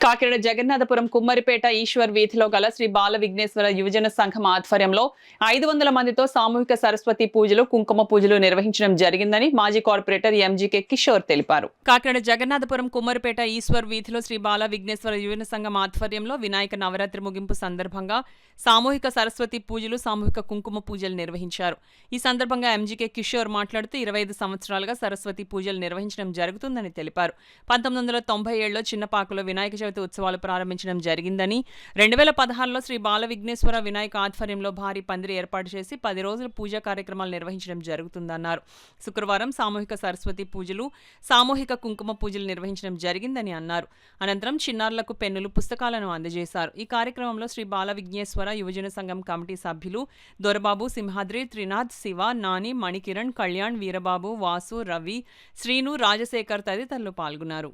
కాకినాడ జగన్నాథపురం కుమ్మరిపేట ఈశ్వర్ వీధిలో గల శ్రీ బాల విఘ్నేశ్వర యువజన సంఘం ఆధ్వర్యంలో 500 మందితో సామూహిక సరస్వతి పూజలు కుంకుమ పూజలు నిర్వహించడం జరిగిందని మాజీ కార్పొరేటర్ ఎంజీకే కిషోర్ తెలిపారు. కాకినాడ జగన్నాథపురం కుమ్మరిపేట ఈశ్వర్ వీధిలో శ్రీ బాల విఘ్నేశ్వర యువజన సంఘం ఆధ్వర్యంలో వినాయక నవరాత్రి ముగింపు సందర్భంగా సామూహిక సరస్వతి పూజలు సామూహిక కుంకుమ పూజలు నిర్వహించారు. ఈ సందర్భంగా ఎంజీకే కిషోర్ మాట్లాడుతూ 25 సంవత్సరాలుగా సరస్వతి పూజలు నిర్వహించడం జరుగుతుందని తెలిపారు. 1997లో చిన్నపాకలో వినాయక చవితి ఉత్సవాలు ప్రారంభించడం జరిగిందని 2016లో శ్రీ బాల విఘ్నేశ్వర వినాయక ఆధ్వర్యంలో భారీ పందిరి ఏర్పాటు చేసి 10 రోజుల పూజా కార్యక్రమాలు నిర్వహించడం జరుగుతుందన్నారు. శుక్రవారం సామూహిక సరస్వతి పూజలు సామూహిక కుంకుమ పూజలు నిర్వహించడం జరిగిందని అన్నారు. అనంతరం చిన్నారులకు పెన్నులు పుస్తకాలను అందజేశారు. ఈ కార్యక్రమంలో శ్రీ బాల విఘ్నేశ్వర యువజన సంఘం కమిటీ సభ్యులు దొరబాబు, సింహాద్రి, త్రినాథ్, శివ, నాని, మణికిరణ్, కళ్యాణ్, వీరబాబు, వాసు, రవి, శ్రీను, రాజశేఖర్ తదితరులు పాల్గొన్నారు.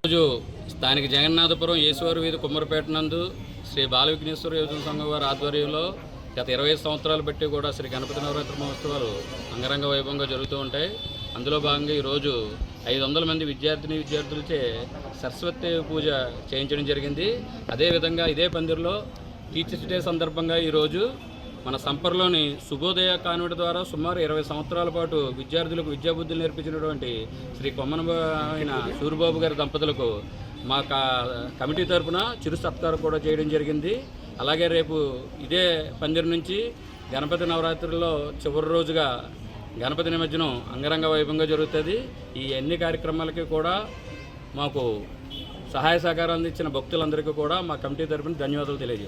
స్థానిక జగన్నాథపురం ఈశ్వర్ వీధి కుమ్మరిపేట నందు శ్రీ బాల విఘ్నేశ్వర యువజన సంఘం వారి ఆధ్వర్యంలో గత 25 సంవత్సరాలు బట్టి కూడా శ్రీ గణపతి నవరాత్రి మహోత్సవాలు అంగరంగ వైభవంగా జరుగుతూ ఉంటాయి. అందులో భాగంగా ఈరోజు 500 మంది విద్యార్థులచే సరస్వతి పూజ చేయించడం జరిగింది. అదేవిధంగా ఇదే పందిరిలో టీచర్స్ డే సందర్భంగా ఈరోజు మన సంపర్లోని శుభోదయ కాన్వెంట్ ద్వారా సుమారు 20 సంవత్సరాల పాటు విద్యార్థులకు విద్యాబుద్ధులు నేర్పించినటువంటి శ్రీ కొమ్మనమైన సూరిబాబు గారి దంపతులకు మా కమిటీ తరఫున చిరు సత్కారం కూడా చేయడం జరిగింది. అలాగే రేపు ఇదే పందిరి నుంచి గణపతి నవరాత్రిలో చివరి రోజుగా గణపతి నిమజ్జనం అంగరంగ వైభవంగా జరుగుతుంది. ఈ అన్ని కార్యక్రమాలకి కూడా మాకు సహాయ సహకారాలు అందించిన భక్తులందరికీ కూడా మా కమిటీ తరఫున ధన్యవాదాలు తెలియజేస్తున్నాం.